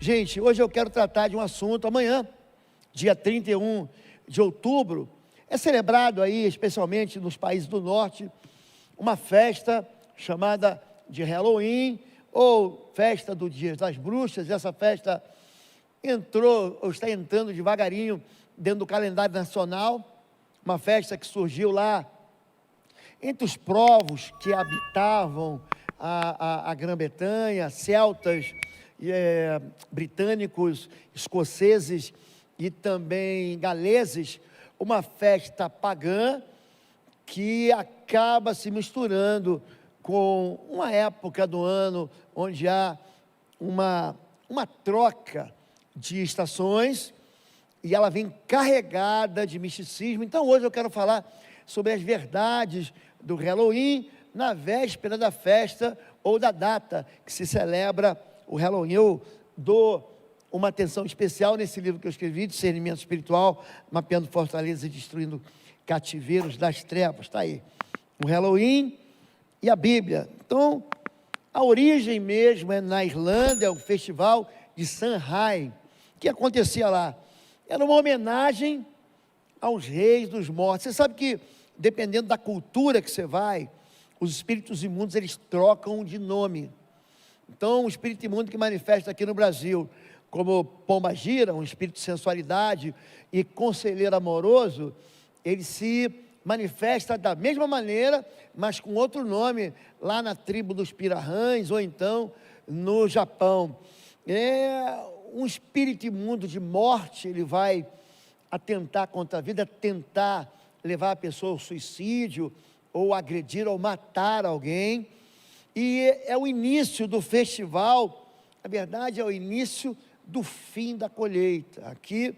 Gente, hoje eu quero tratar de um assunto. Amanhã, dia 31 de outubro, é celebrado aí, especialmente nos países do norte, uma festa chamada de Halloween, ou festa do Dia das Bruxas. Essa festa entrou, ou está entrando devagarinho dentro do calendário nacional, uma festa que surgiu lá entre os povos que habitavam a Grã-Bretanha, celtas, britânicos, escoceses e também galeses, uma festa pagã que acaba se misturando com uma época do ano onde há uma troca de estações, e ela vem carregada de misticismo. Então hoje eu quero falar sobre as verdades do Halloween na véspera da festa ou da data que se celebra o Halloween. Eu dou uma atenção especial nesse livro que eu escrevi, Discernimento Espiritual, mapeando fortalezas e destruindo cativeiros das trevas. Está aí, o Halloween e a Bíblia. Então, a origem mesmo é na Irlanda, é o festival de Samhain, que acontecia lá. Era uma homenagem aos reis dos mortos. Você sabe que, dependendo da cultura que você vai, os espíritos imundos, eles trocam de nome. Então, o espírito imundo que manifesta aqui no Brasil, como Pombagira, um espírito de sensualidade e conselheiro amoroso, ele se manifesta da mesma maneira, mas com outro nome, lá na tribo dos Pirahãs, ou então no Japão. É um espírito imundo de morte, ele vai atentar contra a vida, tentar levar a pessoa ao suicídio, ou agredir ou matar alguém. E é o início do festival, na verdade é o início do fim da colheita. Aqui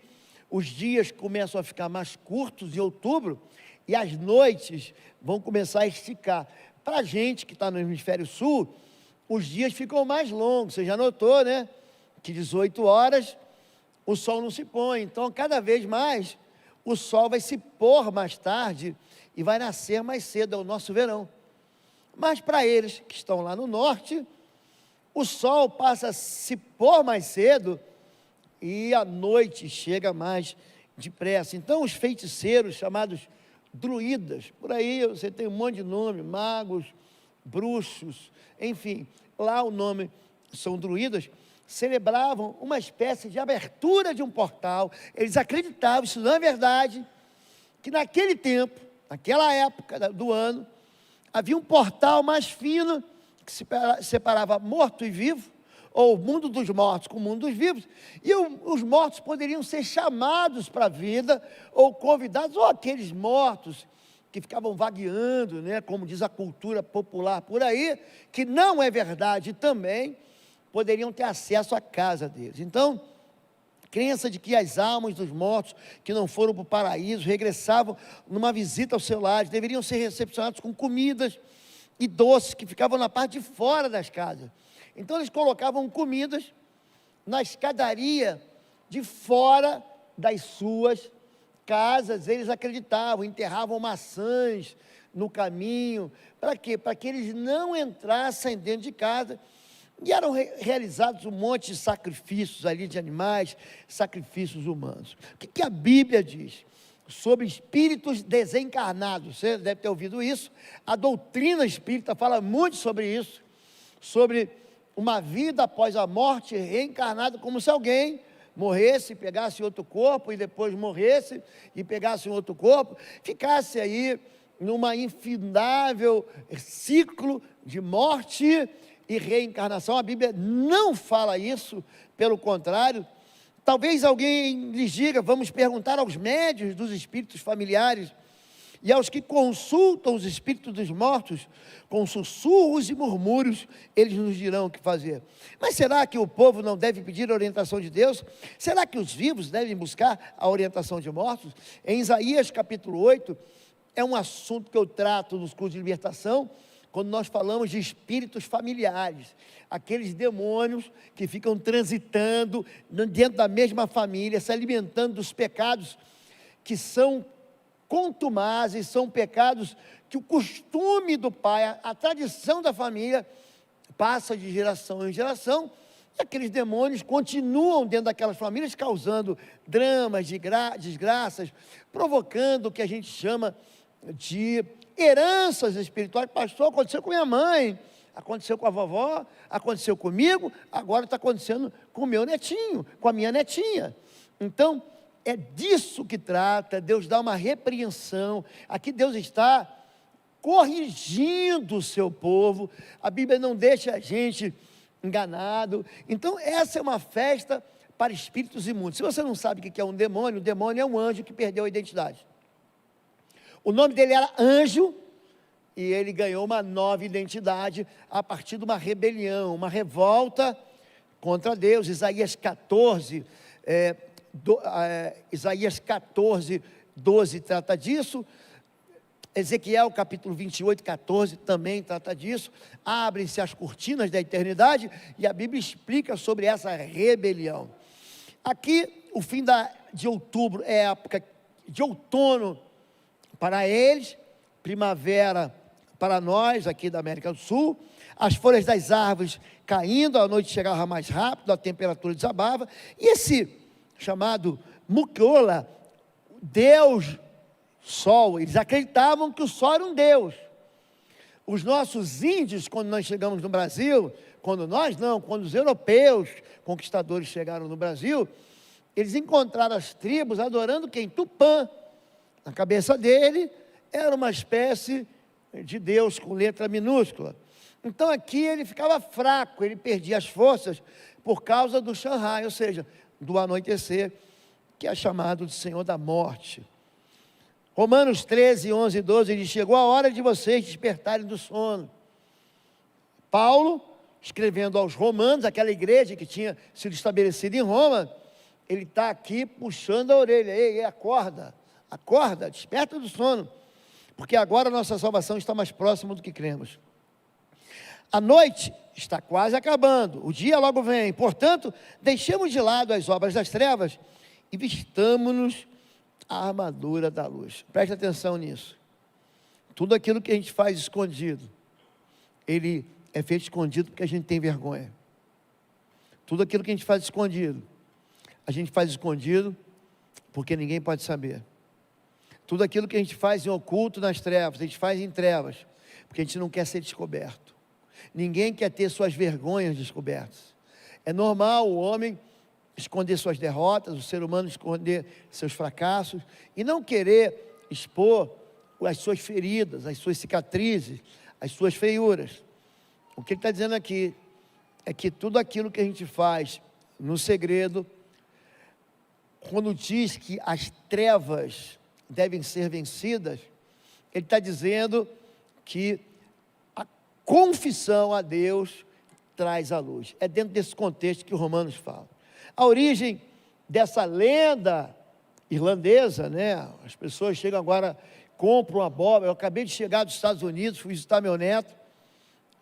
os dias começam a ficar mais curtos em outubro, e as noites vão começar a esticar. Para a gente que está no hemisfério sul, os dias ficam mais longos. Você já notou, né? Que 18 horas o sol não se põe. Então, cada vez mais, o sol vai se pôr mais tarde e vai nascer mais cedo, é o nosso verão. Mas para eles que estão lá no norte, o sol passa a se pôr mais cedo e a noite chega mais depressa. Então, os feiticeiros, chamados druidas, por aí você tem um monte de nome, magos, bruxos, enfim, lá o nome são druidas, celebravam uma espécie de abertura de um portal. Eles acreditavam, isso não é verdade, que naquele tempo, naquela época do ano, havia um portal mais fino que separava morto e vivo, ou o mundo dos mortos com o mundo dos vivos, e os mortos poderiam ser chamados para a vida, ou convidados, ou aqueles mortos que ficavam vagueando, né, como diz a cultura popular por aí, que não é verdade também, poderiam ter acesso à casa deles. Então, crença de que as almas dos mortos que não foram para o paraíso regressavam numa visita aos seus lares, deveriam ser recepcionados com comidas e doces que ficavam na parte de fora das casas. Então eles colocavam comidas na escadaria de fora das suas casas. Eles acreditavam, enterravam maçãs no caminho. Para quê? Para que eles não entrassem dentro de casa. E eram realizados um monte de sacrifícios ali de animais, sacrifícios humanos. O que a Bíblia diz sobre espíritos desencarnados? Você deve ter ouvido isso. A doutrina espírita fala muito sobre isso, sobre uma vida após a morte, reencarnado, como se alguém morresse, pegasse outro corpo, e depois morresse e pegasse um outro corpo, ficasse aí numa infindável ciclo de morte e reencarnação. A Bíblia não fala isso, pelo contrário. Talvez alguém lhes diga: vamos perguntar aos médiuns dos espíritos familiares e aos que consultam os espíritos dos mortos, com sussurros e murmúrios, eles nos dirão o que fazer. Mas será que o povo não deve pedir a orientação de Deus? Será que os vivos devem buscar a orientação de mortos? Em Isaías capítulo 8, é um assunto que eu trato nos cursos de libertação, quando nós falamos de espíritos familiares, aqueles demônios que ficam transitando dentro da mesma família, se alimentando dos pecados que são contumazes, são pecados que o costume do pai, a tradição da família, passa de geração em geração, E aqueles demônios continuam dentro daquelas famílias, causando dramas, desgraças, provocando o que a gente chama de heranças espirituais. Pastor, aconteceu com minha mãe, aconteceu com a vovó, aconteceu comigo, agora está acontecendo com o meu netinho, com a minha netinha. Então, é disso que trata. Deus dá uma repreensão. Aqui Deus está corrigindo o seu povo. A Bíblia não deixa a gente enganado. Então, essa é uma festa para espíritos imundos. Se você não sabe o que é um demônio, o demônio é um anjo que perdeu a identidade. O nome dele era anjo, e ele ganhou uma nova identidade a partir de uma rebelião, uma revolta contra Deus. Isaías 14, Isaías 14, 12 trata disso. Ezequiel capítulo 28, 14 também trata disso. Abrem-se as cortinas da eternidade, e a Bíblia explica sobre essa rebelião. Aqui, o fim de outubro é época de outono para eles, primavera para nós aqui da América do Sul. As folhas das árvores caindo, a noite chegava mais rápido, a temperatura desabava, e esse chamado Mucola, Deus Sol, eles acreditavam que o Sol era um Deus. Os nossos índios, quando nós chegamos no Brasil, quando os europeus conquistadores chegaram no Brasil, eles encontraram as tribos adorando quem? Tupã. Na cabeça dele era uma espécie de Deus com letra minúscula. Então aqui ele ficava fraco, ele perdia as forças por causa do Shanghai, ou seja, do anoitecer, que é chamado de Senhor da morte. Romanos 13, 11 e 12, ele diz: chegou a hora de vocês despertarem do sono. Paulo, escrevendo aos romanos, aquela igreja que tinha sido estabelecida em Roma, ele está aqui puxando a orelha: ei, acorda, acorda, desperta do sono, porque agora a nossa salvação está mais próxima do que cremos. A noite está quase acabando, o dia logo vem, portanto, deixemos de lado as obras das trevas e vistamo-nos a armadura da luz. Preste atenção nisso. Tudo aquilo que a gente faz escondido, ele é feito escondido porque a gente tem vergonha. Tudo aquilo que a gente faz escondido, a gente faz escondido porque ninguém pode saber. Tudo aquilo que a gente faz em oculto nas trevas, a gente faz em trevas, porque a gente não quer ser descoberto. Ninguém quer ter suas vergonhas descobertas. É normal o homem esconder suas derrotas, o ser humano esconder seus fracassos, e não querer expor as suas feridas, as suas cicatrizes, as suas feiuras. O que ele está dizendo aqui é que tudo aquilo que a gente faz no segredo, quando diz que as trevas devem ser vencidas, ele está dizendo que a confissão a Deus traz a luz. É dentro desse contexto que o Romanos fala. A origem dessa lenda irlandesa, né? As pessoas chegam agora, compram abóbora. Eu acabei de chegar dos Estados Unidos, fui visitar meu neto,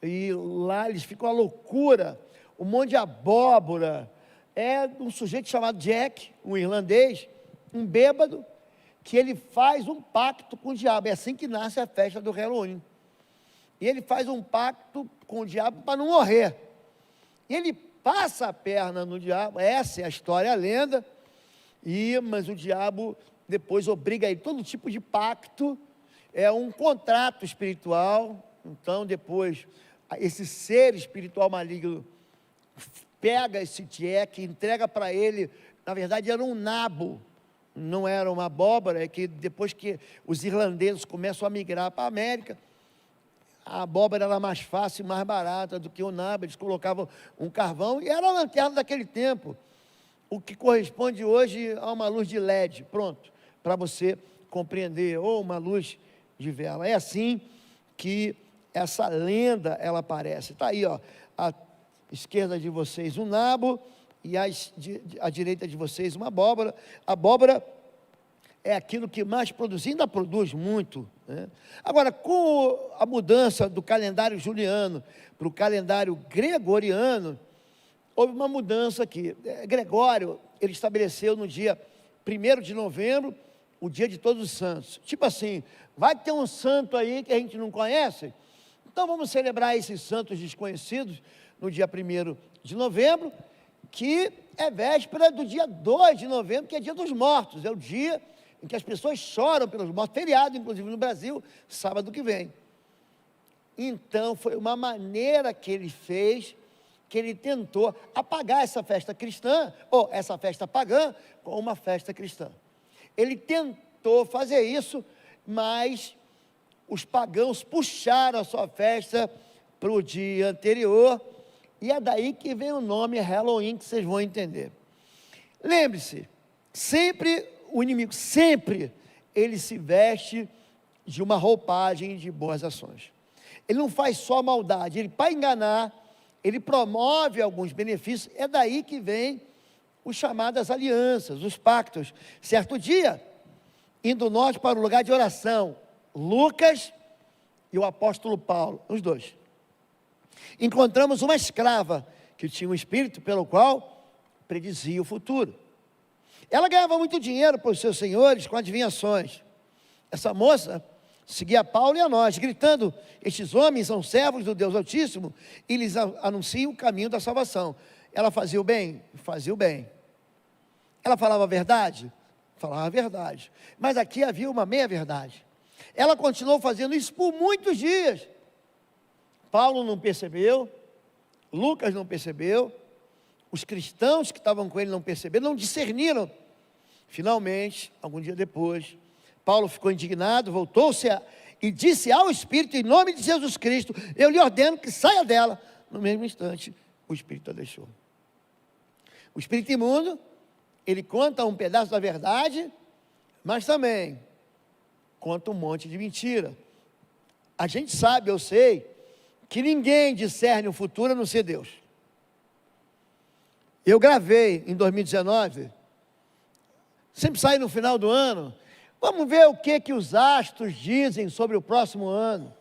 e lá eles ficam uma loucura, um monte de abóbora. É um sujeito chamado Jack, um irlandês, um bêbado, que ele faz um pacto com o diabo. É assim que nasce a festa do Halloween. E ele faz um pacto com o diabo para não morrer. E ele passa a perna no diabo. Essa é a história, a lenda. Mas o diabo depois obriga ele. Todo tipo de pacto é um contrato espiritual. Então depois esse ser espiritual maligno pega esse Jack, entrega para ele. Na verdade era um nabo, não era uma abóbora. É que depois que os irlandeses começam a migrar para a América, a abóbora era mais fácil e mais barata do que o nabo. Eles colocavam um carvão e era a lanterna daquele tempo, o que corresponde hoje a uma luz de LED, pronto, para você compreender, ou uma luz de vela. É assim que essa lenda ela aparece. Está aí, ó, à esquerda de vocês um nabo e à direita de vocês uma abóbora. A abóbora é aquilo que mais produz, ainda produz muito, né? Agora, com a mudança do calendário juliano para o calendário gregoriano, houve uma mudança aqui. Gregório, ele estabeleceu no dia 1º de novembro, o dia de Todos os Santos. Tipo assim, vai ter um santo aí que a gente não conhece? Então Então vamos celebrar esses santos desconhecidos no dia 1º de novembro, que é véspera do dia 2 de novembro, que é dia dos mortos, é o dia em que as pessoas choram pelos mortos, feriado, inclusive no Brasil, sábado que vem. Então, foi uma maneira que ele fez, que ele tentou apagar essa festa cristã, ou essa festa pagã, com uma festa cristã. Ele tentou fazer isso, mas os pagãos puxaram a sua festa para o dia anterior, e é daí que vem o nome Halloween, que vocês vão entender. Lembre-se, sempre o inimigo, sempre ele se veste de uma roupagem de boas ações. Ele não faz só maldade, ele, para enganar, ele promove alguns benefícios, é daí que vem os chamadas alianças, os pactos. Certo dia, indo nós para o lugar de oração, Lucas e o apóstolo Paulo, os dois, encontramos uma escrava que tinha um espírito pelo qual predizia o futuro. Ela ganhava muito dinheiro para os seus senhores com adivinhações. Essa moça seguia Paulo e a nós, gritando: estes homens são servos do Deus Altíssimo e lhes anunciam o caminho da salvação. Ela fazia o bem? Fazia o bem. Ela falava a verdade? Falava a verdade. Mas aqui havia uma meia-verdade. Ela continuou fazendo isso por muitos dias. Paulo não percebeu, Lucas não percebeu, os cristãos que estavam com ele não perceberam, não discerniram. Finalmente, algum dia depois, Paulo ficou indignado, voltou-se e disse ao Espírito: em nome de Jesus Cristo, eu lhe ordeno que saia dela. No mesmo instante, o Espírito a deixou. O Espírito imundo, ele conta um pedaço da verdade, mas também conta um monte de mentira. A gente sabe, eu sei, que ninguém discerne o futuro a não ser Deus. Eu gravei em 2019, sempre sai no final do ano, vamos ver o que os astros dizem sobre o próximo ano.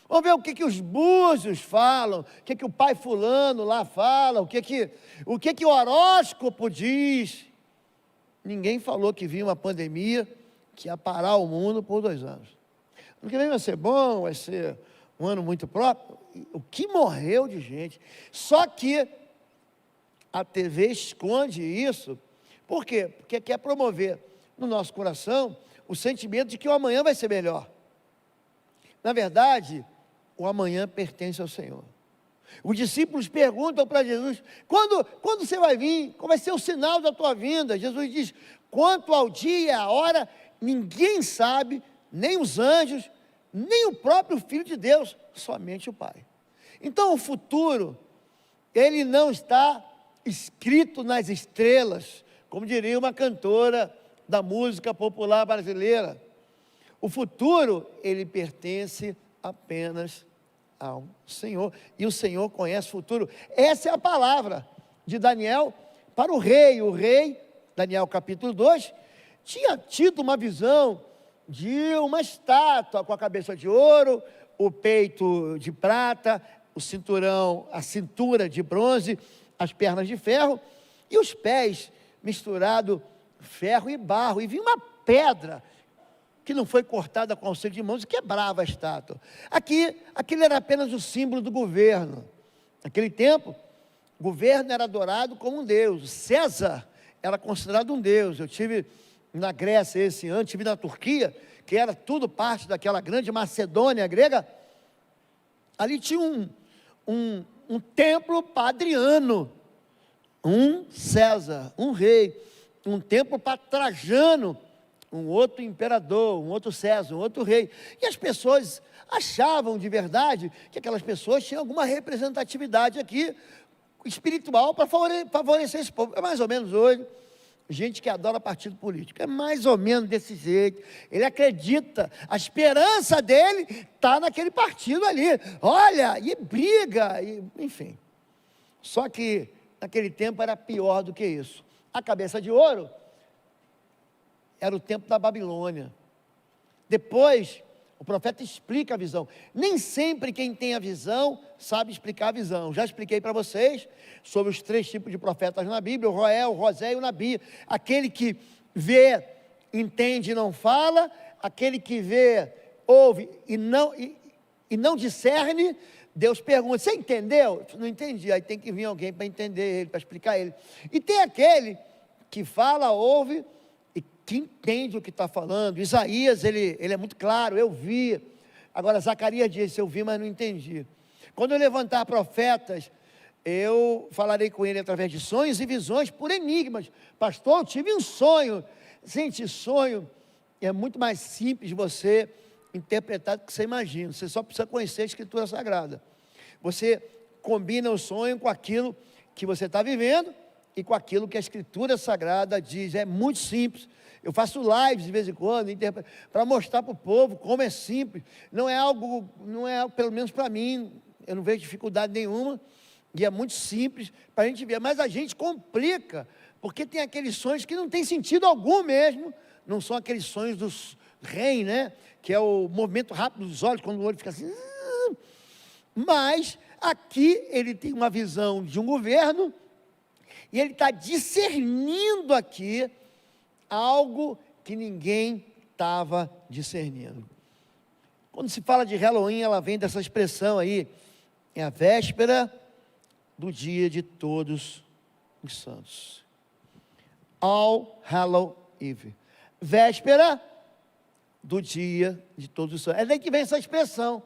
Vamos ver o que os búzios falam, o que o pai fulano lá fala, o que o horóscopo diz. Ninguém falou que vinha uma pandemia que ia parar o mundo por 2 anos. Ano que vem vai ser bom, vai ser um ano muito próprio. O que morreu de gente. Só que a TV esconde isso. Por quê? Porque quer promover no nosso coração o sentimento de que o amanhã vai ser melhor. Na verdade, o amanhã pertence ao Senhor. Os discípulos perguntam para Jesus: quando você vai vir? Qual vai ser o sinal da tua vinda? Jesus diz: quanto ao dia e à hora, ninguém sabe, nem os anjos, nem o próprio Filho de Deus, somente o Pai. Então o futuro, ele não está escrito nas estrelas, como diria uma cantora da música popular brasileira. O futuro, ele pertence apenas ao Senhor, e o Senhor conhece o futuro. Essa é a palavra de Daniel para o rei. O rei, Daniel capítulo 2, tinha tido uma visão de uma estátua com a cabeça de ouro, o peito de prata, o cinturão, a cintura de bronze, as pernas de ferro e os pés misturado ferro e barro, e vinha uma pedra que não foi cortada com auxílio de mãos e quebrava a estátua. Aquele era apenas o símbolo do governo. Naquele tempo, o governo era adorado como um deus. César era considerado um deus. Eu tive na Grécia esse ano, tive na Turquia, que era tudo parte daquela grande Macedônia grega. Ali tinha um templo para Adriano, um César, um rei, um templo para Trajano, um outro imperador, um outro César, um outro rei. E as pessoas achavam de verdade que aquelas pessoas tinham alguma representatividade aqui espiritual para favorecer esse povo. É mais ou menos hoje, gente que adora partido político, é mais ou menos desse jeito. Ele acredita, a esperança dele está naquele partido ali, olha, e briga, enfim. Só que naquele tempo era pior do que isso. A cabeça de ouro era o tempo da Babilônia. Depois, o profeta explica a visão. Nem sempre quem tem a visão sabe explicar a visão. Já expliquei para vocês sobre os 3 tipos de profetas na Bíblia: o Roel, o Rosé e o Nabi. Aquele que vê, entende e não fala, aquele que vê, ouve e e não discerne, Deus pergunta, você entendeu? Não entendi, aí tem que vir alguém para entender ele, para explicar ele. E tem aquele que fala, ouve, e que entende o que está falando. Isaías, ele é muito claro, eu vi. Agora Zacarias disse, eu vi, mas não entendi. Quando eu levantar profetas, eu falarei com ele através de sonhos e visões, por enigmas. Pastor, eu tive um sonho. Gente, sonho é muito mais simples de você interpretar do que você imagina. Você só precisa conhecer a Escritura Sagrada. Você combina o sonho com aquilo que você está vivendo e com aquilo que a Escritura Sagrada diz. É muito simples. Eu faço lives de vez em quando para mostrar para o povo como é simples. Não é algo, pelo menos para mim, eu não vejo dificuldade nenhuma. E é muito simples para a gente ver. Mas a gente complica, porque tem aqueles sonhos que não tem sentido algum mesmo. Não são aqueles sonhos dos REM, né? Que é o movimento rápido dos olhos, quando o olho fica assim. Mas aqui ele tem uma visão de um governo e ele está discernindo aqui algo que ninguém estava discernindo. Quando se fala de Halloween, ela vem dessa expressão aí, é a véspera do dia de todos os santos. All Hallow Eve. Véspera do dia de todos os santos. É daí que vem essa expressão.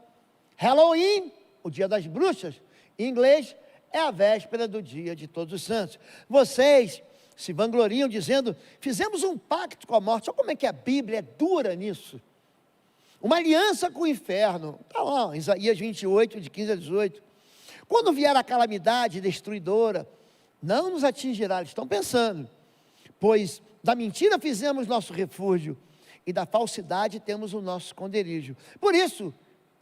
Halloween, o dia das bruxas, em inglês, é a véspera do dia de todos os santos. Vocês se vangloriam dizendo, fizemos um pacto com a morte. Olha como é que a Bíblia é dura nisso. Uma aliança com o inferno. Está lá, Isaías 28, de 15 a 18. Quando vier a calamidade destruidora, não nos atingirá. Eles estão pensando, pois da mentira fizemos nosso refúgio, e da falsidade temos o nosso esconderijo. Por isso,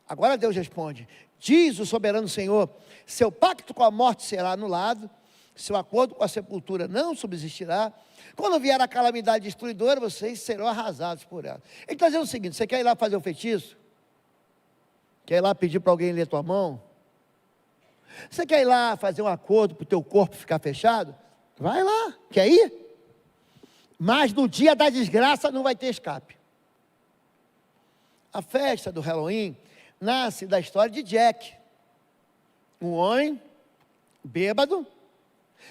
agora Deus responde, diz o soberano Senhor, seu pacto com a morte será anulado, seu acordo com a sepultura não subsistirá, quando vier a calamidade destruidora, vocês serão arrasados por ela. Ele está dizendo o seguinte, você quer ir lá fazer o feitiço? Quer ir lá pedir para alguém ler tua mão? Você quer ir lá fazer um acordo para o teu corpo ficar fechado? Vai lá, quer ir? Mas no dia da desgraça não vai ter escape. A festa do Halloween nasce da história de Jack, um homem bêbado,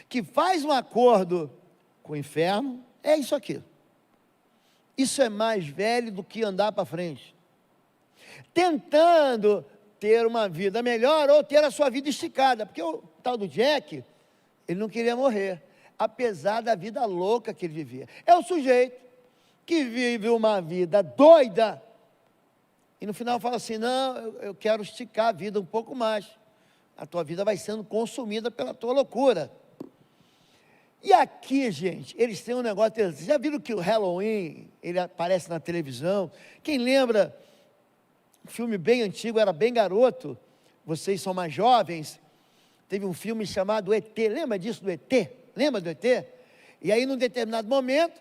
que faz um acordo com o inferno. É isso aqui. Isso é mais velho do que andar para frente. Tentando ter uma vida melhor ou ter a sua vida esticada, porque o tal do Jack, ele não queria morrer, apesar da vida louca que ele vivia. É o sujeito que vive uma vida doida e no final fala assim, não, eu quero esticar a vida um pouco mais. A tua vida vai sendo consumida pela tua loucura. E aqui, gente, eles têm um negócio, já viram que o Halloween, ele aparece na televisão? Quem lembra, um filme bem antigo, era bem garoto, vocês são mais jovens, teve um filme chamado ET, lembra disso do ET? Lembra do ET? E aí, num determinado momento,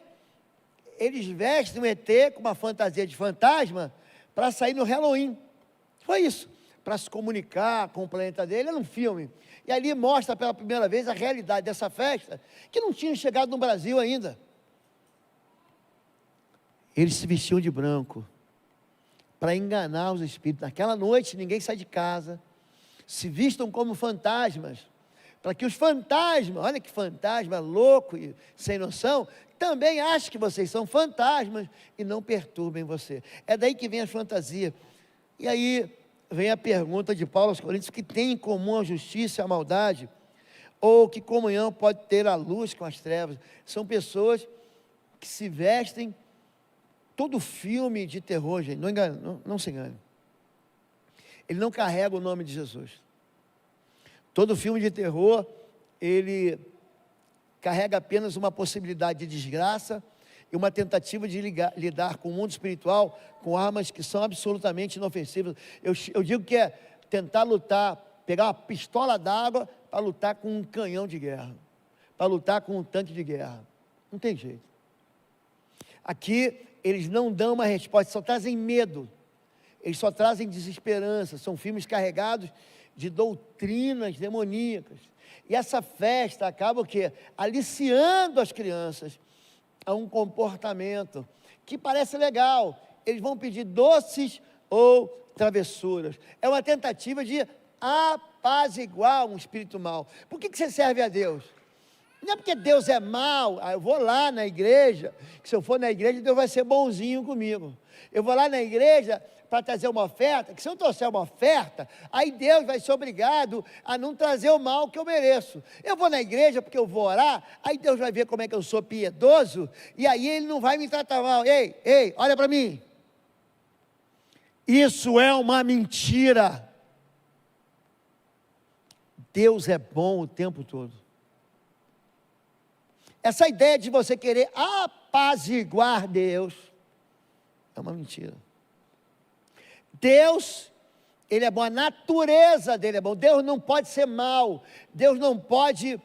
eles vestem o ET com uma fantasia de fantasma para sair no Halloween. Foi isso, para se comunicar com o planeta dele, era um filme. E ali mostra pela primeira vez a realidade dessa festa, que não tinha chegado no Brasil ainda. Eles se vestiam de branco, para enganar os espíritos. Naquela noite, ninguém sai de casa, se vistam como fantasmas, para que os fantasmas, olha que fantasma louco e sem noção, também achem que vocês são fantasmas e não perturbem você. É daí que vem a fantasia. E aí vem a pergunta de Paulo aos Coríntios, que tem em comum a justiça e a maldade, ou que comunhão pode ter a luz com as trevas? São pessoas que se vestem, todo filme de terror, gente, não se engane, ele não carrega o nome de Jesus. Todo filme de terror, ele carrega apenas uma possibilidade de desgraça e uma tentativa de lidar com o mundo espiritual com armas que são absolutamente inofensivas. Eu digo que é tentar lutar, pegar uma pistola d'água para lutar com um canhão de guerra, para lutar com um tanque de guerra. Não tem jeito. Aqui, eles não dão uma resposta, só trazem medo, eles só trazem desesperança. São filmes carregados de doutrinas demoníacas. E essa festa acaba o quê? Aliciando as crianças a um comportamento que parece legal. Eles vão pedir doces ou travessuras. É uma tentativa de apaziguar um espírito mau. Por que você serve a Deus? Não é porque Deus é mau, eu vou lá na igreja, que se eu for na igreja, Deus vai ser bonzinho comigo. Eu vou lá na igreja para trazer uma oferta, que se eu trouxer uma oferta, aí Deus vai ser obrigado a não trazer o mal que eu mereço. Eu vou na igreja porque eu vou orar, aí Deus vai ver como é que eu sou piedoso, e aí Ele não vai me tratar mal. Ei, olha para mim. Isso é uma mentira. Deus é bom o tempo todo. Essa ideia de você querer apaziguar Deus é uma mentira. Deus, Ele é bom, a natureza dEle é bom. Deus não pode ser mau. Deus não pode,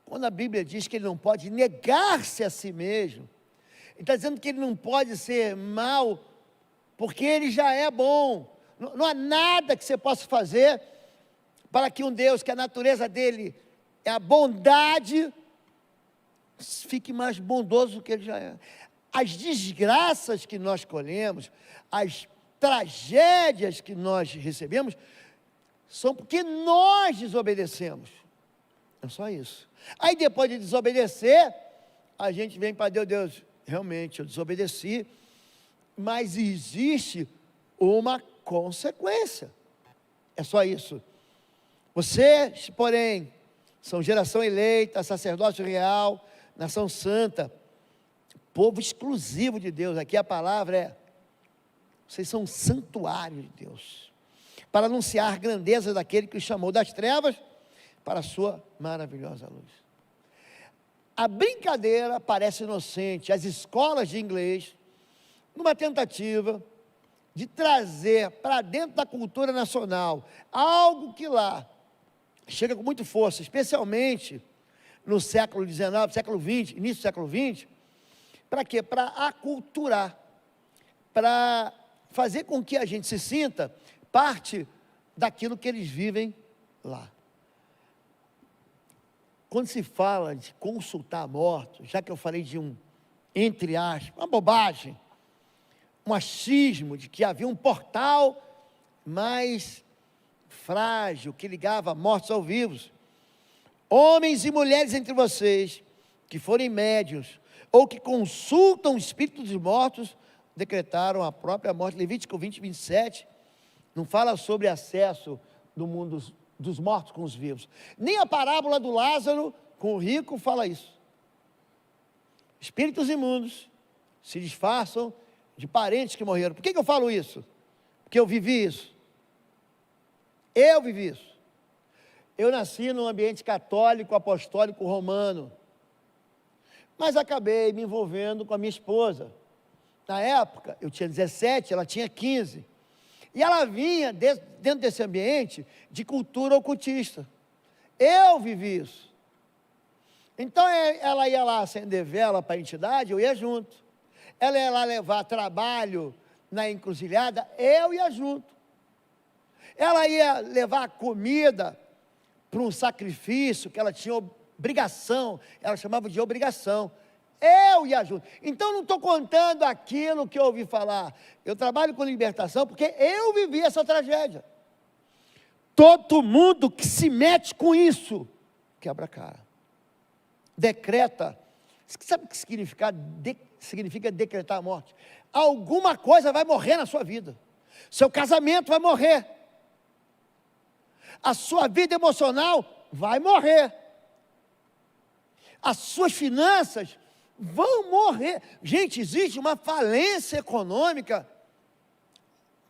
quando a Bíblia diz que Ele não pode negar-se a si mesmo, Ele está dizendo que Ele não pode ser mau, porque Ele já é bom. Não há nada que você possa fazer para que um Deus, que a natureza dEle é a bondade, fique mais bondoso do que Ele já é. As desgraças que nós colhemos, as tragédias que nós recebemos, são porque nós desobedecemos. É só isso. Aí depois de desobedecer, a gente vem para Deus, Deus, realmente eu desobedeci, mas existe uma consequência. É só isso. Vocês, porém, são geração eleita, sacerdócio real, nação santa, povo exclusivo de Deus. Aqui a palavra é: vocês são um santuário de Deus, para anunciar a grandeza daquele que os chamou das trevas para a sua maravilhosa luz. A brincadeira parece inocente. As escolas de inglês, numa tentativa de trazer para dentro da cultura nacional algo que lá chega com muita força, especialmente no século XIX, século XX, início do século XX, para quê? Para aculturar, para fazer com que a gente se sinta parte daquilo que eles vivem lá. Quando se fala de consultar mortos, já que eu falei de entre aspas, uma bobagem, um achismo de que havia um portal mais frágil que ligava mortos aos vivos. Homens e mulheres entre vocês que forem médiuns ou que consultam o espírito dos mortos, decretaram a própria morte. Levítico 20, 27, não fala sobre acesso do mundo dos mortos com os vivos. Nem a parábola do Lázaro com o rico fala isso. Espíritos imundos se disfarçam de parentes que morreram. Por que eu falo isso? Porque eu vivi isso. Eu vivi isso. Eu nasci num ambiente católico, apostólico, romano, mas acabei me envolvendo com a minha esposa. Na época, eu tinha 17, ela tinha 15, e ela vinha dentro desse ambiente de cultura ocultista. Eu vivi isso. Então, ela ia lá acender vela para a entidade, eu ia junto. Ela ia lá levar trabalho na encruzilhada, eu ia junto. Ela ia levar comida para um sacrifício que ela tinha obrigação, ela chamava de obrigação, eu ia junto. Então não estou contando aquilo que eu ouvi falar, eu trabalho com libertação porque eu vivi essa tragédia. Todo mundo que se mete com isso, quebra a cara, decreta. Sabe o que significa decretar a morte? Alguma coisa vai morrer na sua vida, seu casamento vai morrer, a sua vida emocional vai morrer, as suas finanças vão morrer. Gente, existe uma falência econômica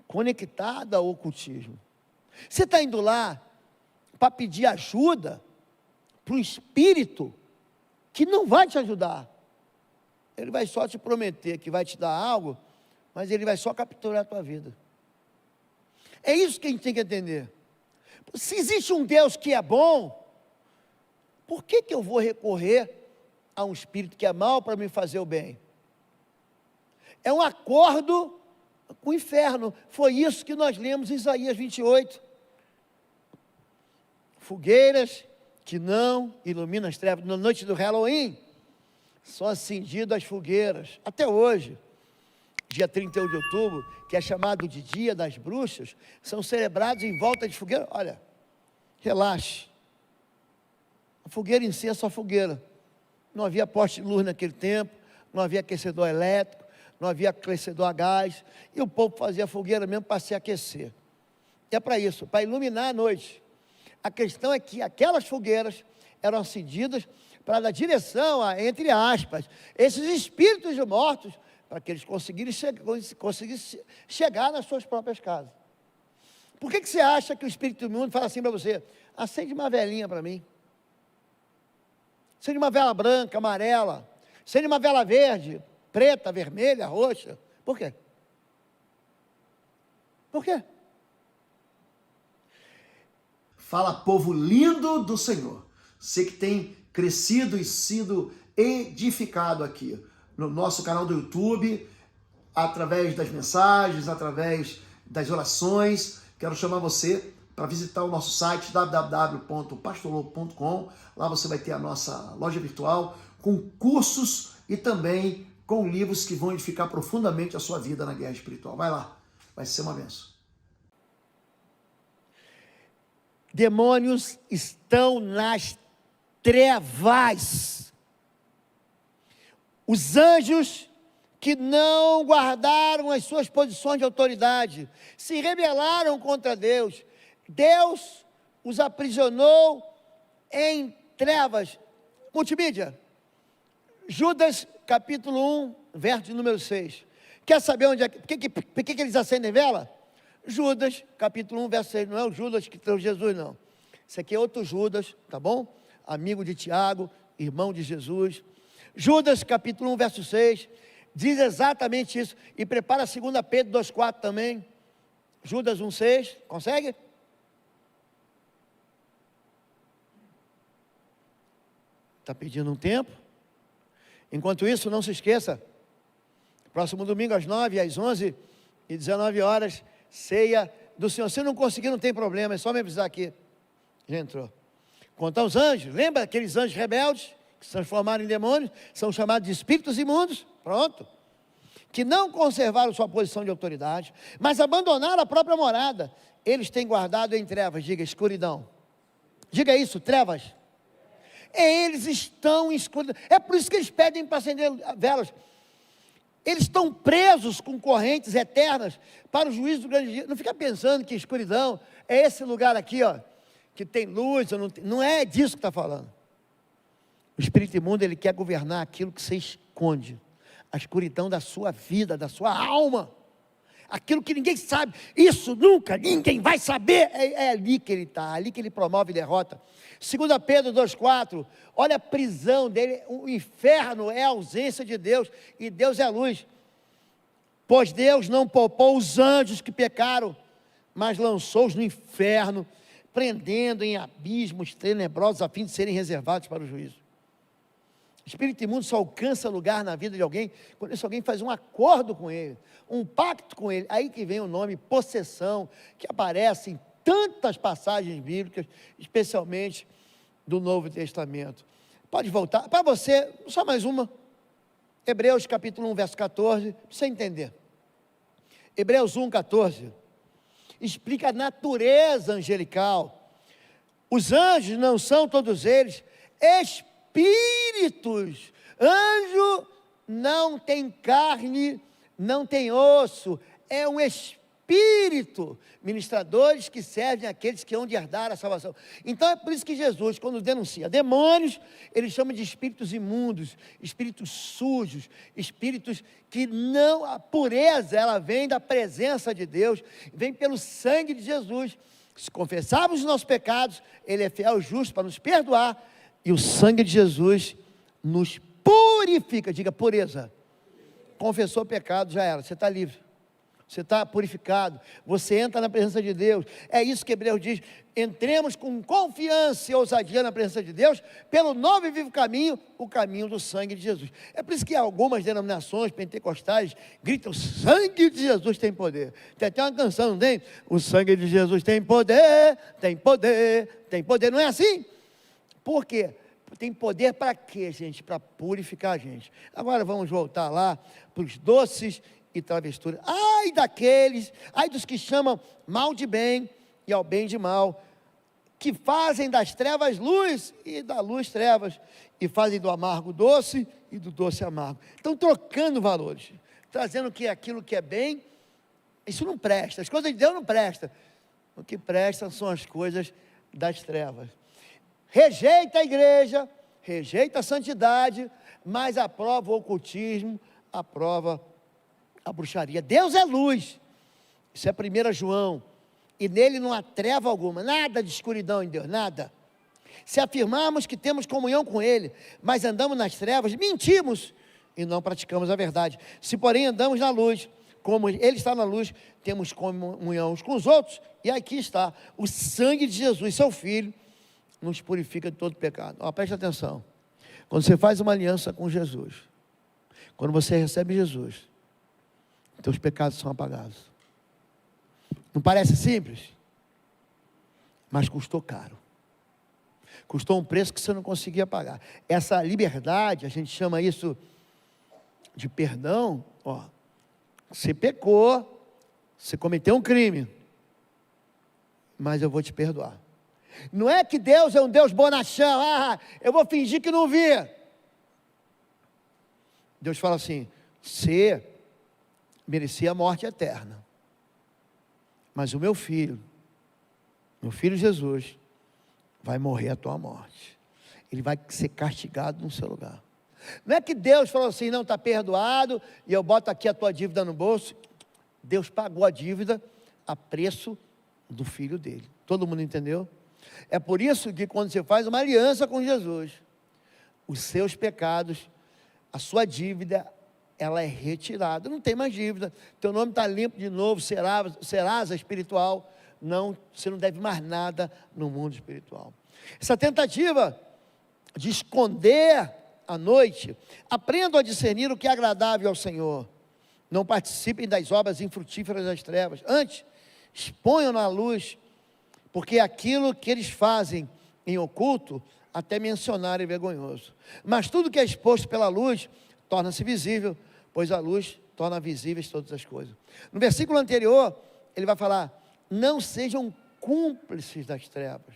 conectada ao ocultismo. Você está indo lá para pedir ajuda para um espírito que não vai te ajudar. Ele vai só te prometer que vai te dar algo, mas ele vai só capturar a tua vida. É isso que a gente tem que entender. Se existe um Deus que é bom, por que eu vou recorrer a um espírito que é mau para me fazer o bem? É um acordo com o inferno. Foi isso que nós lemos em Isaías 28. Fogueiras que não iluminam as trevas. Na noite do Halloween, são acendidas as fogueiras, até hoje. dia 31 de outubro, que é chamado de Dia das Bruxas, são celebrados em volta de fogueira. Olha, relaxe. A fogueira em si é só fogueira. Não havia poste de luz naquele tempo, não havia aquecedor elétrico, não havia aquecedor a gás, e o povo fazia fogueira mesmo para se aquecer. E é para isso, para iluminar a noite. A questão é que aquelas fogueiras eram acendidas para dar direção a, entre aspas, esses espíritos de mortos, para que eles conseguissem chegar nas suas próprias casas. Por que você acha que o espírito do mundo fala assim para você? Acende uma velinha para mim. Acende uma vela branca, amarela. Acende uma vela verde, preta, vermelha, roxa. Por quê? Por quê? Fala, povo lindo do Senhor. Você que tem crescido e sido edificado aqui no nosso canal do YouTube, através das mensagens, através das orações. Quero chamar você para visitar o nosso site www.pastorlobo.com. Lá você vai ter a nossa loja virtual com cursos e também com livros que vão edificar profundamente a sua vida na guerra espiritual. Vai lá, vai ser uma bênção. Demônios estão nas trevas. Os anjos que não guardaram as suas posições de autoridade, se rebelaram contra Deus, Deus os aprisionou em trevas. Multimídia, Judas capítulo 1, verso número 6. Quer saber onde é, por que eles acendem vela? Judas, capítulo 1, verso 6, não é o Judas que trouxe Jesus, não. Esse aqui é outro Judas, tá bom? Amigo de Tiago, irmão de Jesus. Judas, capítulo 1, verso 6, diz exatamente isso. E prepara 2 Pedro 2,4 também. Judas 1,6, consegue? Está pedindo um tempo? Enquanto isso, não se esqueça, próximo domingo às 9, às 11 e 19 horas, ceia do Senhor. Se não conseguir, não tem problema, é só me avisar aqui. Já entrou. Quanto aos anjos, lembra aqueles anjos rebeldes, que se transformaram em demônios, são chamados de espíritos imundos, pronto, que não conservaram sua posição de autoridade, mas abandonaram a própria morada. Eles têm guardado em trevas, diga escuridão. Diga isso, trevas. Eles estão em escuridão. É por isso que eles pedem para acender velas. Eles estão presos com correntes eternas para o juízo do grande dia. Não fica pensando que escuridão é esse lugar aqui, ó, que tem luz, ou não tem. Não é disso que está falando. O espírito imundo, ele quer governar aquilo que você esconde. A escuridão da sua vida, da sua alma. Aquilo que ninguém sabe. Isso nunca ninguém vai saber. É ali que ele está, ali que ele promove derrota. 2 Pedro 2,4, olha a prisão dele. O inferno é a ausência de Deus e Deus é a luz. Pois Deus não poupou os anjos que pecaram, mas lançou-os no inferno, prendendo em abismos tenebrosos a fim de serem reservados para o juízo. O espírito imundo só alcança lugar na vida de alguém quando esse alguém faz um acordo com ele, um pacto com ele. Aí que vem o nome possessão, que aparece em tantas passagens bíblicas, especialmente do Novo Testamento. Pode voltar, para você, só mais uma. Hebreus capítulo 1, verso 14, para você entender. Hebreus 1, 14, explica a natureza angelical. Os anjos não são todos eles espíritos. Anjo não tem carne, não tem osso, é um espírito. Ministradores que servem àqueles que hão de herdar a salvação. Então é por isso que Jesus, quando denuncia demônios, ele chama de espíritos imundos, espíritos sujos, espíritos que não, a pureza, ela vem da presença de Deus, vem pelo sangue de Jesus. Se confessarmos os nossos pecados, ele é fiel e justo para nos perdoar, e o sangue de Jesus nos purifica. Diga pureza. Confessou o pecado, já era, você está livre. Você está purificado, você entra na presença de Deus. É isso que Hebreus diz: entremos com confiança e ousadia na presença de Deus, pelo novo e vivo caminho, o caminho do sangue de Jesus. É por isso que algumas denominações pentecostais gritam: sangue de Jesus tem poder. Tem até uma canção, não tem? O sangue de Jesus tem poder, tem poder, tem poder. Não é assim? Por quê? Tem poder para quê, gente? Para purificar a gente. Agora vamos voltar lá para os doces e travestura. Ai daqueles, ai dos que chamam mal de bem e ao bem de mal, que fazem das trevas luz e da luz trevas, e fazem do amargo doce e do doce amargo. Estão trocando valores, trazendo que aquilo que é bem, isso não presta, as coisas de Deus não prestam. O que presta são as coisas das trevas. Rejeita a igreja, rejeita a santidade, mas aprova o ocultismo, aprova a bruxaria. Deus é luz, isso é 1 João, e nele não há treva alguma, nada de escuridão em Deus, nada. Se afirmarmos que temos comunhão com Ele, mas andamos nas trevas, mentimos e não praticamos a verdade. Se porém andamos na luz, como Ele está na luz, temos comunhão uns com os outros, e aqui está, o sangue de Jesus, seu Filho, nos purifica de todo pecado. Preste atenção, quando você faz uma aliança com Jesus, quando você recebe Jesus, teus pecados são apagados. Não parece simples? Mas custou caro. Custou um preço que você não conseguia pagar. Essa liberdade, a gente chama isso de perdão. Você pecou, você cometeu um crime, mas eu vou te perdoar. Não é que Deus é um Deus bonachão, eu vou fingir que não vi. Deus fala assim, você merecia a morte eterna, mas o meu filho Jesus, vai morrer a tua morte. Ele vai ser castigado no seu lugar. Não é que Deus falou assim, não, está perdoado, e eu boto aqui a tua dívida no bolso. Deus pagou a dívida a preço do filho dele. Todo mundo entendeu? É por isso que quando você faz uma aliança com Jesus, os seus pecados, a sua dívida, ela é retirada, não tem mais dívida, teu nome está limpo de novo, serasa espiritual, não, você não deve mais nada no mundo espiritual. Essa tentativa de esconder à noite, aprendam a discernir o que é agradável ao Senhor, não participem das obras infrutíferas das trevas, antes, exponham na luz, porque aquilo que eles fazem em oculto, até mencionar é vergonhoso, mas tudo que é exposto pela luz, torna-se visível, pois a luz torna visíveis todas as coisas. No versículo anterior, ele vai falar, não sejam cúmplices das trevas.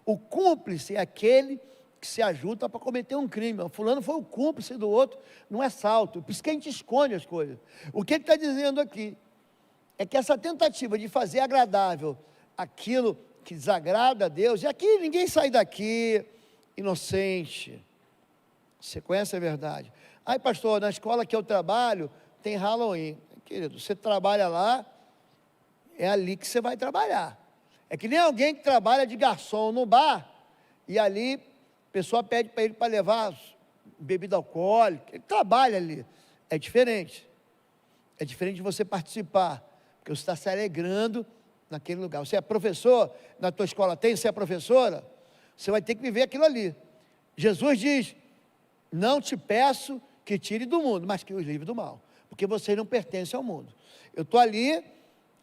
O cúmplice é aquele que se ajuda para cometer um crime. O fulano foi o cúmplice do outro, não é salto, por isso que a gente esconde as coisas. O que ele está dizendo aqui, é que essa tentativa de fazer agradável aquilo que desagrada a Deus, e aqui ninguém sai daqui inocente. Você conhece a verdade? Aí, pastor, na escola que eu trabalho, tem Halloween. Querido, você trabalha lá, é ali que você vai trabalhar. É que nem alguém que trabalha de garçom no bar, e ali a pessoa pede para ele para levar bebida alcoólica, ele trabalha ali. É diferente. É diferente de você participar, porque você está se alegrando naquele lugar. Você é professor, na tua escola tem, você é professora, você vai ter que viver aquilo ali. Jesus diz, não te peço que tire do mundo, mas que os livre do mal, porque você não pertence ao mundo. Eu estou ali,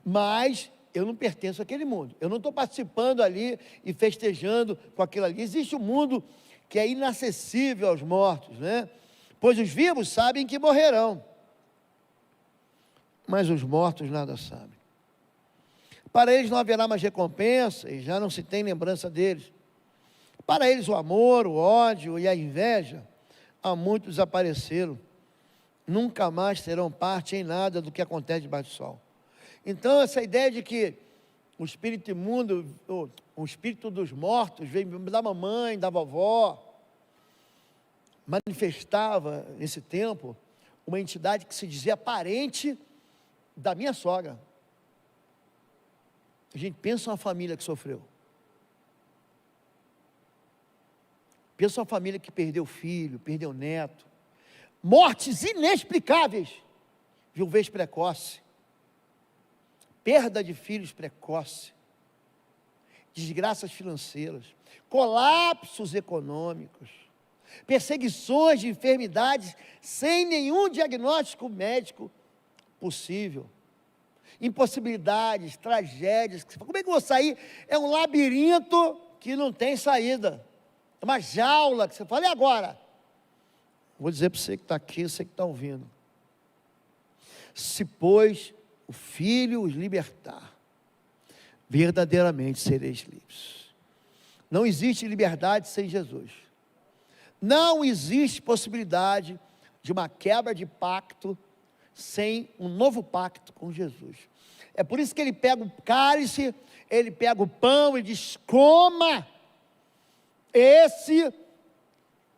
mas eu não pertenço àquele mundo, eu não estou participando ali e festejando com aquilo ali. Existe um mundo que é inacessível aos mortos, né? Pois os vivos sabem que morrerão, mas os mortos nada sabem. Para eles não haverá mais recompensa, e já não se tem lembrança deles. Para eles o amor, o ódio e a inveja, há muitos desapareceram, nunca mais terão parte em nada do que acontece debaixo do sol. Então essa ideia de que o espírito imundo, o espírito dos mortos, veio da mamãe, da vovó, manifestava nesse tempo uma entidade que se dizia parente da minha sogra. A gente pensa uma família que sofreu. Pensa uma família que perdeu filho, perdeu neto. Mortes inexplicáveis. Viuvez precoce. Perda de filhos precoce. Desgraças financeiras. Colapsos econômicos. Perseguições de enfermidades sem nenhum diagnóstico médico possível. Impossibilidades, tragédias. Como é que eu vou sair? É um labirinto que não tem saída. É uma jaula que você fala, e agora? Vou dizer para você que está aqui, você que está ouvindo. Se, pois, o Filho os libertar, verdadeiramente sereis livres. Não existe liberdade sem Jesus. Não existe possibilidade de uma quebra de pacto sem um novo pacto com Jesus. É por isso que ele pega o cálice, ele pega o pão e diz: coma, esse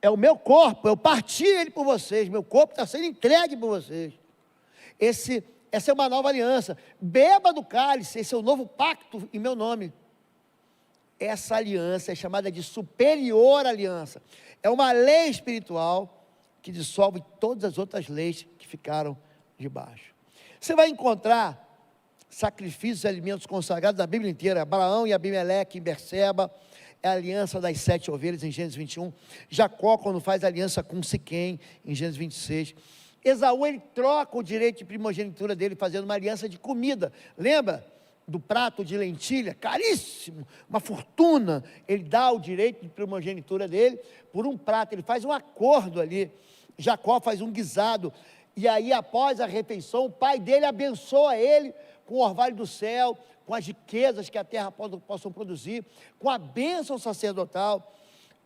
é o meu corpo, eu parti ele por vocês, meu corpo está sendo entregue por vocês. Essa é uma nova aliança. Beba do cálice, esse é o novo pacto em meu nome. Essa aliança é chamada de superior aliança. É uma lei espiritual que dissolve todas as outras leis que ficaram debaixo. Você vai encontrar sacrifícios e alimentos consagrados na Bíblia inteira. Abraão e Abimeleque em Berseba, é a aliança das 7 ovelhas em Gênesis 21. Jacó, quando faz aliança com Siquém em Gênesis 26. Esaú, ele troca o direito de primogenitura dele, fazendo uma aliança de comida. Lembra do prato de lentilha, caríssimo, uma fortuna? Ele dá o direito de primogenitura dele por um prato, ele faz um acordo ali. Jacó faz um guisado, e aí após a refeição, o pai dele abençoa ele com o orvalho do céu, com as riquezas que a terra possam produzir, com a bênção sacerdotal.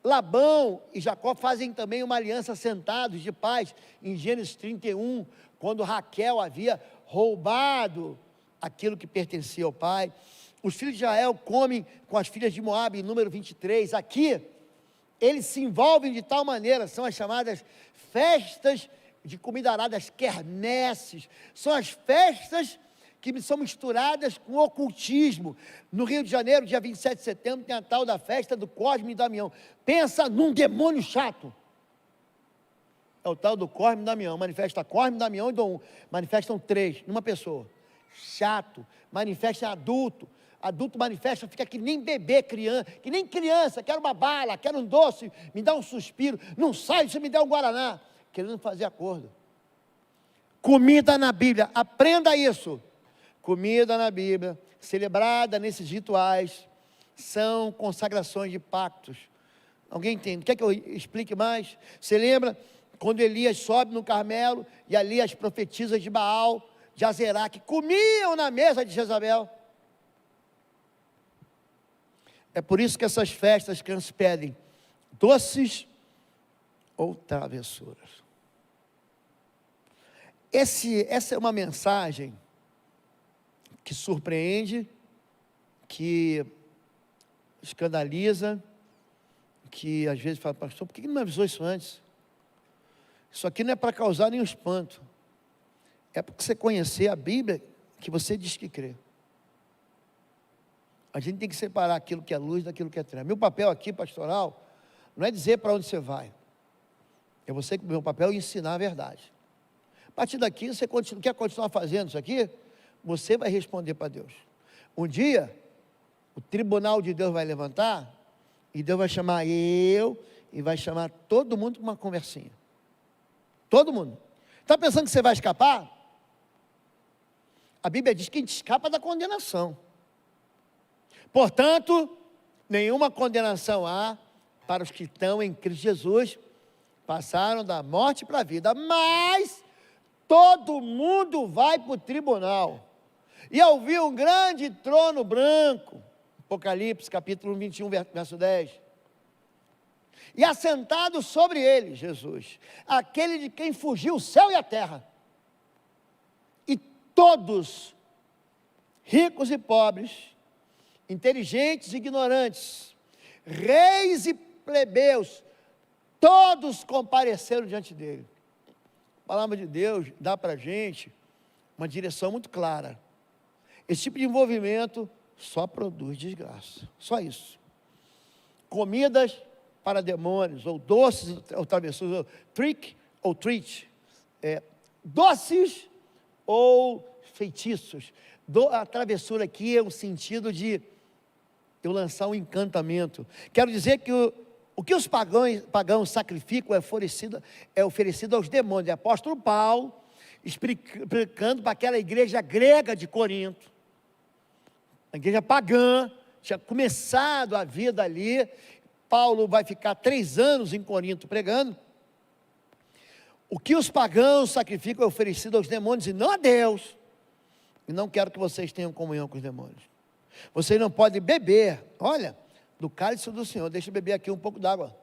Labão e Jacó fazem também uma aliança sentados de paz, em Gênesis 31, quando Raquel havia roubado aquilo que pertencia ao pai. Os filhos de Israel comem com as filhas de Moabe, em número 23. Aqui, eles se envolvem de tal maneira, são as chamadas festas de comida arada, as quermesses, são as festas que são misturadas com ocultismo. No Rio de Janeiro, dia 27 de setembro, tem a tal da festa do Cosme e Damião. Pensa num demônio chato. É o tal do Cosme e Damião. Manifesta Cosme, Damião e Dom. Manifestam 3 numa pessoa. Chato. Manifesta adulto. Adulto manifesta, fica que nem bebê, criança, que nem criança, quero uma bala, quero um doce, me dá um suspiro, não sai se me der um guaraná, querendo fazer acordo. Comida na Bíblia, aprenda isso. Comida na Bíblia, celebrada nesses rituais, são consagrações de pactos. Alguém entende? Quer que eu explique mais? Você lembra quando Elias sobe no Carmelo e ali as profetisas de Baal, de Azerá, que comiam na mesa de Jezabel? É por isso que essas festas que nos pedem doces ou travessuras. Essa é uma mensagem que surpreende, que escandaliza, que às vezes fala: pastor, por que não me avisou isso antes? Isso aqui não é para causar nenhum espanto, é para você conhecer a Bíblia que você diz que crê. A gente tem que separar aquilo que é luz daquilo que é treva. Meu papel aqui, pastoral, não é dizer para onde você vai, é você que meu papel é ensinar a verdade. A partir daqui, você quer continuar fazendo isso aqui, você vai responder para Deus. Um dia, o tribunal de Deus vai levantar, e Deus vai chamar eu, e vai chamar todo mundo para uma conversinha. Todo mundo. Está pensando que você vai escapar? A Bíblia diz que a gente escapa da condenação. Portanto, nenhuma condenação há para os que estão em Cristo Jesus, passaram da morte para a vida, mas todo mundo vai para o tribunal. E eu vi um grande trono branco, Apocalipse capítulo 21, verso 10. E assentado sobre ele, Jesus, aquele de quem fugiu o céu e a terra. E todos, ricos e pobres, inteligentes e ignorantes, reis e plebeus, todos compareceram diante dele. A palavra de Deus dá para a gente uma direção muito clara. Esse tipo de envolvimento só produz desgraça, só isso. Comidas para demônios, ou doces ou travessuras, ou trick ou treat, doces ou feitiços. A travessura aqui é o sentido de eu lançar um encantamento. Quero dizer que o que os pagãos sacrificam é oferecido aos demônios. O apóstolo Paulo, explicando para aquela igreja grega de Corinto, a igreja pagã, tinha começado a vida ali. Paulo vai ficar 3 anos em Corinto pregando. O que os pagãos sacrificam é oferecido aos demônios e não a Deus. E não quero que vocês tenham comunhão com os demônios. Vocês não podem beber, olha, do cálice do Senhor. Deixa eu beber aqui um pouco d'água.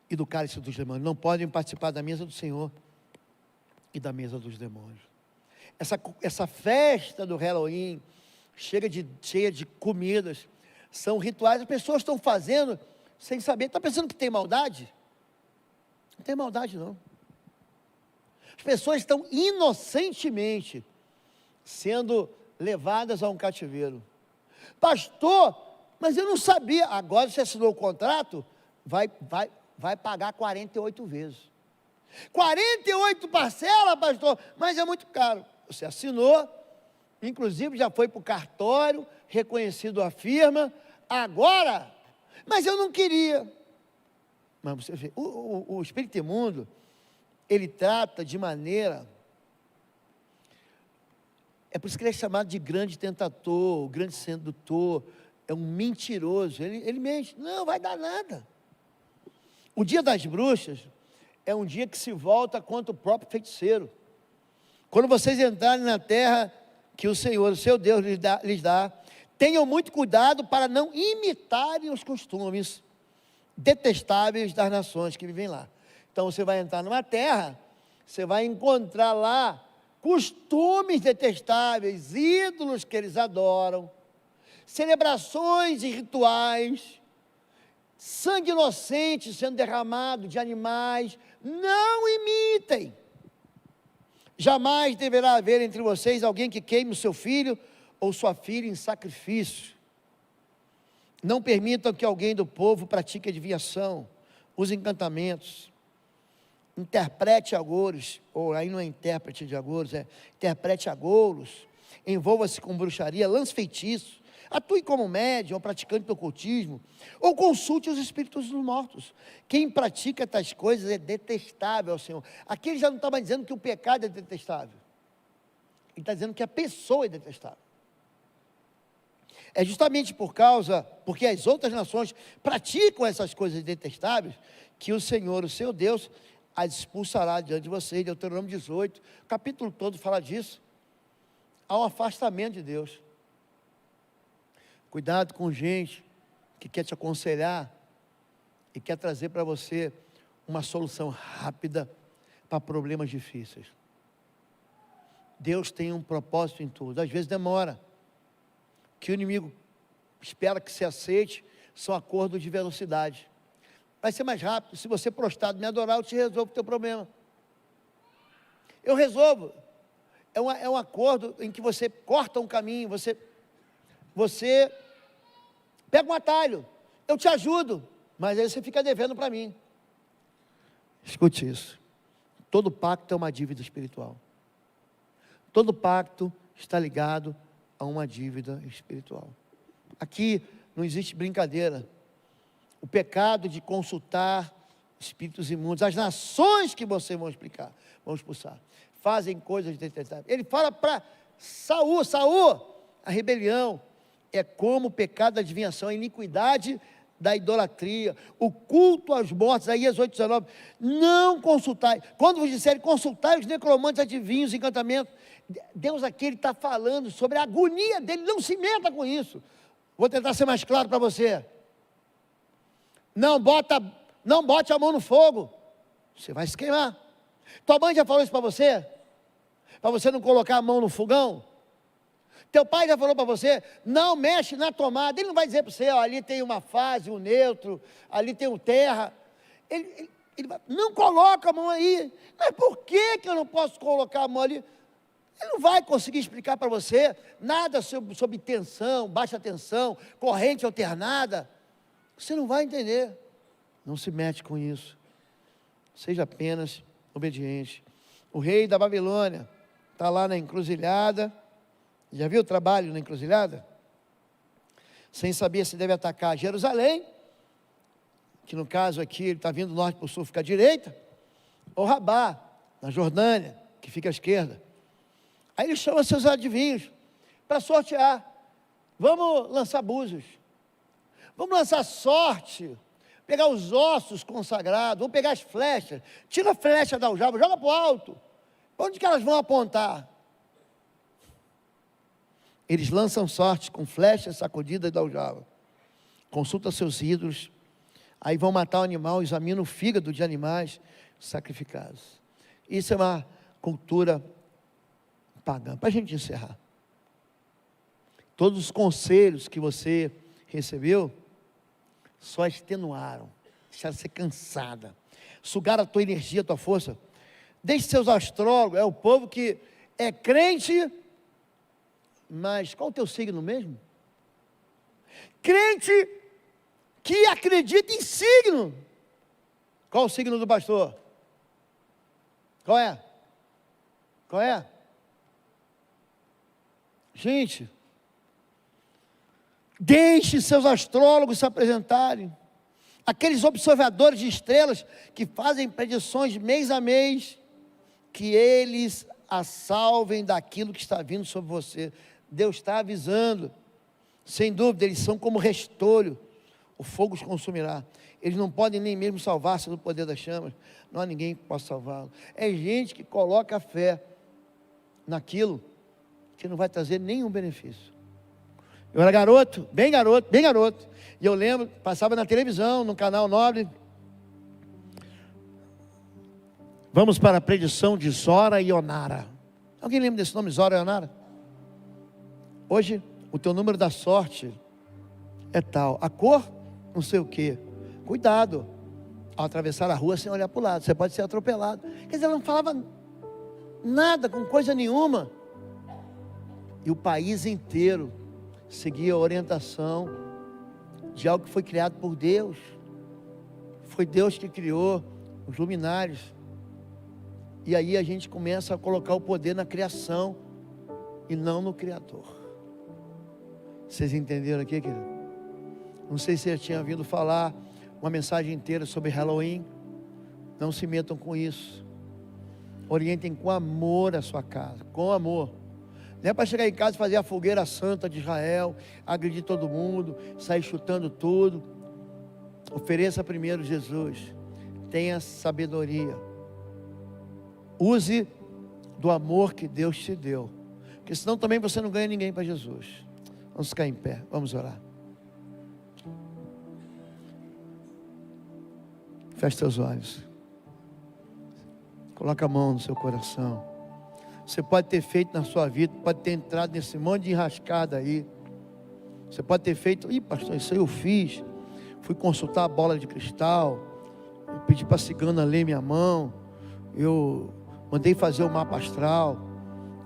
E do cálice dos demônios. Não podem participar da mesa do Senhor e da mesa dos demônios. Essa festa do Halloween, cheia de comidas, são rituais. As pessoas estão fazendo sem saber. Está pensando que tem maldade? Não tem maldade, não. As pessoas estão inocentemente sendo levadas a um cativeiro. Pastor, mas eu não sabia. Agora você assinou o contrato, vai pagar 48 vezes. 48 parcelas, pastor, mas é muito caro. Você assinou, inclusive já foi para o cartório, reconhecido a firma, agora, mas eu não queria. Mas você vê, o espírito imundo, ele trata de maneira, é por isso que ele é chamado de grande tentador, grande sedutor, é um mentiroso, ele mente, não vai dar nada. O dia das bruxas é um dia que se volta contra o próprio feiticeiro. Quando vocês entrarem na terra que o Senhor, o seu Deus, lhes dá, tenham muito cuidado para não imitarem os costumes detestáveis das nações que vivem lá. Então você vai entrar numa terra, você vai encontrar lá costumes detestáveis, ídolos que eles adoram, celebrações e rituais, sangue inocente sendo derramado de animais. Não imitem. Jamais deverá haver entre vocês alguém que queime o seu filho ou sua filha em sacrifício. Não permitam que alguém do povo pratique adivinhação, use encantamentos, interprete agouros, ou aí não é intérprete de agouros, é interprete agouros, envolva-se com bruxaria, lance feitiços, atue como médium ou praticante do ocultismo, ou consulte os espíritos dos mortos. Quem pratica tais coisas é detestável ao Senhor. Aqui ele já não estava dizendo que o pecado é detestável, ele está dizendo que a pessoa é detestável. É justamente porque as outras nações praticam essas coisas detestáveis, que o Senhor, o seu Deus, as expulsará diante de vocês. Deuteronômio 18, o capítulo todo fala disso. Há um afastamento de Deus. Cuidado com gente que quer te aconselhar e quer trazer para você uma solução rápida para problemas difíceis. Deus tem um propósito em tudo, às vezes demora. O que o inimigo espera que você aceite são acordos de velocidade. Vai ser mais rápido. Se você prostrado me adorar, eu te resolvo o teu problema. Eu resolvo. É um acordo em que você corta um caminho, você pega um atalho, eu te ajudo, mas aí você fica devendo para mim. Escute isso. Todo pacto é uma dívida espiritual. Todo pacto está ligado a uma dívida espiritual. Aqui não existe brincadeira. O pecado de consultar espíritos imundos, as nações que vocês vão expulsar, fazem coisas detestáveis. Ele fala para Saul, a rebelião é como o pecado da adivinhação, a iniquidade da idolatria, o culto aos mortos, aí Êxodo 8:19, não consultai, quando vos disserem consultai os necromantes, adivinhos, encantamentos, Deus aqui ele está falando sobre a agonia dele, não se meta com isso. Vou tentar ser mais claro para você. Não bote a mão no fogo, você vai se queimar. Tua mãe já falou isso para você não colocar a mão no fogão? Teu pai já falou para você, não mexe na tomada. Ele não vai dizer para você, ó, ali tem uma fase, um neutro, ali tem o terra. Ele vai, não coloca a mão aí. Mas por que eu não posso colocar a mão ali? Ele não vai conseguir explicar para você nada sobre tensão, baixa tensão, corrente alternada. Você não vai entender. Não se mete com isso. Seja apenas obediente. O rei da Babilônia está lá na encruzilhada. Já viu o trabalho na encruzilhada? Sem saber se deve atacar Jerusalém, que no caso aqui ele está vindo do norte para o sul, fica à direita, ou Rabá, na Jordânia, que fica à esquerda. Aí ele chama seus adivinhos para sortear. Vamos lançar búzios, vamos lançar sorte, pegar os ossos consagrados, vão pegar as flechas, tira a flecha da aljava, joga para o alto. Onde que elas vão apontar? Eles lançam sorte com flechas sacudidas da aljava. Consulta seus ídolos, aí vão matar o animal, examina o fígado de animais sacrificados. Isso é uma cultura pagã. Para a gente encerrar, todos os conselhos que você recebeu só extenuaram, deixaram você cansada, sugaram a tua energia, a tua força. Deixe seus astrólogos, é o povo que é crente, mas qual o teu signo mesmo? Crente que acredita em signo. Qual o signo do pastor? Qual é? Qual é? Gente, deixe seus astrólogos se apresentarem. Aqueles observadores de estrelas que fazem predições mês a mês, que eles a salvem daquilo que está vindo sobre você. Deus está avisando. Sem dúvida, eles são como restolho. O fogo os consumirá. Eles não podem nem mesmo salvar-se do poder das chamas. Não há ninguém que possa salvá-lo. É gente que coloca a fé naquilo que não vai trazer nenhum benefício. Eu era garoto, bem garoto, bem garoto. E eu lembro, passava na televisão, no canal Nobre. Vamos para a predição de Zora e Onara. Alguém lembra desse nome, Zora e Onara? Hoje, o teu número da sorte é tal. A cor, não sei o quê. Cuidado ao atravessar a rua sem olhar para o lado. Você pode ser atropelado. Quer dizer, ela não falava nada, com coisa nenhuma. E o país inteiro seguia a orientação de algo que foi criado por Deus. Foi Deus que criou os luminares. E aí a gente começa a colocar o poder na criação e não no Criador. Vocês entenderam aqui, querido? Não sei se eu tinha ouvido falar uma mensagem inteira sobre Halloween. Não se metam com isso. Orientem com amor a sua casa, com amor. Não é para chegar em casa e fazer a fogueira santa de Israel, agredir todo mundo, sair chutando tudo. Ofereça primeiro Jesus. Tenha sabedoria. Use do amor que Deus te deu. Porque senão também você não ganha ninguém para Jesus. Vamos ficar em pé, vamos orar. Feche seus olhos. Coloca a mão no seu coração. Você pode ter feito na sua vida, pode ter entrado nesse monte de enrascada aí. Você pode ter feito, pastor, isso aí eu fiz. Fui consultar a bola de cristal. Eu pedi para a cigana ler minha mão. Eu mandei fazer o mapa astral.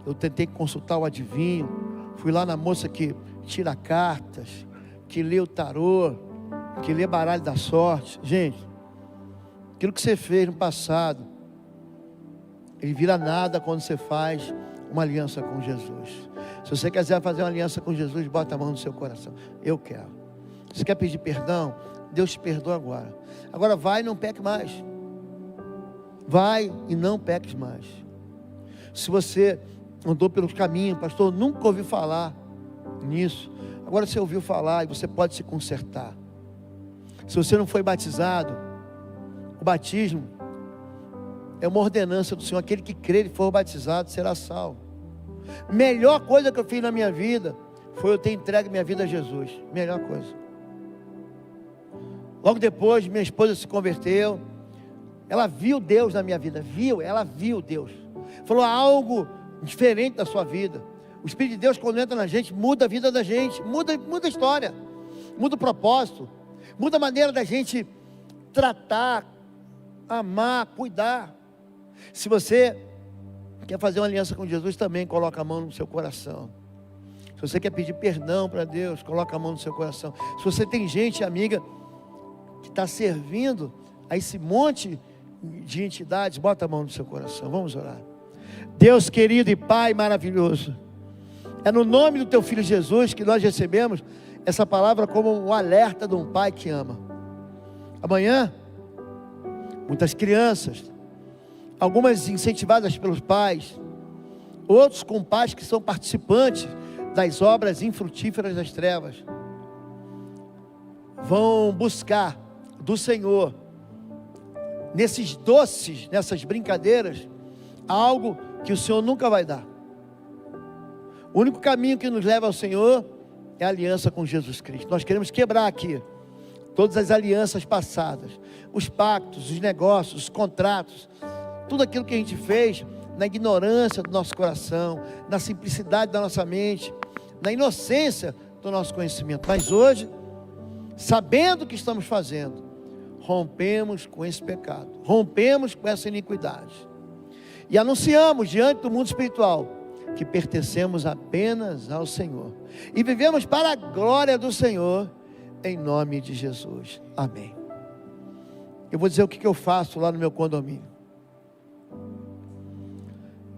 Eu tentei consultar o adivinho. Fui lá na moça que tira cartas, que lê o tarô, que lê baralho da sorte. Gente, aquilo que você fez no passado, ele vira nada quando você faz uma aliança com Jesus. Se você quiser fazer uma aliança com Jesus, bota a mão no seu coração. Eu quero. Você quer pedir perdão? Deus te perdoa agora. Agora vai e não peque mais. Vai e não peques mais. Se você andou pelos caminhos, pastor, nunca ouvi falar nisso. Agora você ouviu falar e você pode se consertar. Se você não foi batizado, o batismo é uma ordenança do Senhor. Aquele que crer e for batizado será salvo. Melhor coisa que eu fiz na minha vida foi eu ter entregue minha vida a Jesus. Melhor coisa. Logo depois, minha esposa se converteu. Ela viu Deus na minha vida. Ela viu Deus. Falou algo diferente da sua vida. O Espírito de Deus, quando entra na gente, muda a vida da gente. Muda a história. Muda o propósito. Muda a maneira da gente tratar, amar, cuidar. Se você quer fazer uma aliança com Jesus, também coloca a mão no seu coração. Se você quer pedir perdão para Deus, coloca a mão no seu coração. Se você tem gente, amiga, que está servindo a esse monte de entidades, bota a mão no seu coração. Vamos orar. Deus querido e Pai maravilhoso, é no nome do Teu Filho Jesus que nós recebemos essa palavra como um alerta de um Pai que ama. Amanhã, muitas crianças, algumas incentivadas pelos pais, outros com pais que são participantes das obras infrutíferas das trevas, vão buscar do Senhor, nesses doces, nessas brincadeiras, algo que o Senhor nunca vai dar. O único caminho que nos leva ao Senhor é a aliança com Jesus Cristo. Nós queremos quebrar aqui todas as alianças passadas, os pactos, os negócios, os contratos, tudo aquilo que a gente fez na ignorância do nosso coração, na simplicidade da nossa mente, na inocência do nosso conhecimento. Mas hoje, sabendo o que estamos fazendo, rompemos com esse pecado, rompemos com essa iniquidade e anunciamos diante do mundo espiritual que pertencemos apenas ao Senhor e vivemos para a glória do Senhor, em nome de Jesus, amém. Eu vou dizer o que eu faço lá no meu condomínio.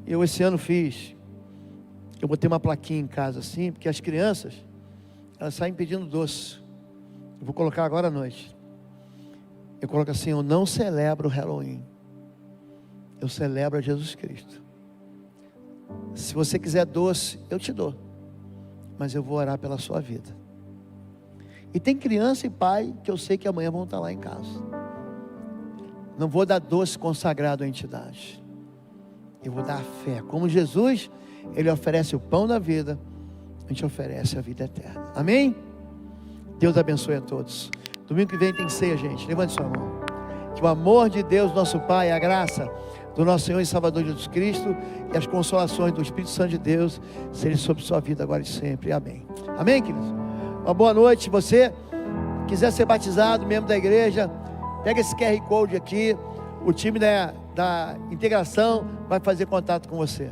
Eu esse ano eu botei uma plaquinha em casa assim, porque as crianças, elas saem pedindo doce. Eu vou colocar agora à noite. Eu coloco assim: eu não celebro o Halloween, eu celebro a Jesus Cristo. Se você quiser doce, eu te dou, mas eu vou orar pela sua vida. E tem criança e pai que eu sei que amanhã vão estar lá em casa. Não vou dar doce consagrado à entidade, eu vou dar a fé. Como Jesus, Ele oferece o pão da vida, a gente oferece a vida eterna. Amém? Deus abençoe a todos. Domingo que vem tem ceia, gente. Levante sua mão. Que o amor de Deus, nosso Pai, a graça do nosso Senhor e Salvador Jesus Cristo e as consolações do Espírito Santo de Deus sejam sobre sua vida agora e sempre. Amém. Amém, queridos? Uma boa noite. Se você quiser ser batizado, membro da igreja, pega esse QR Code aqui. O time da integração vai fazer contato com você.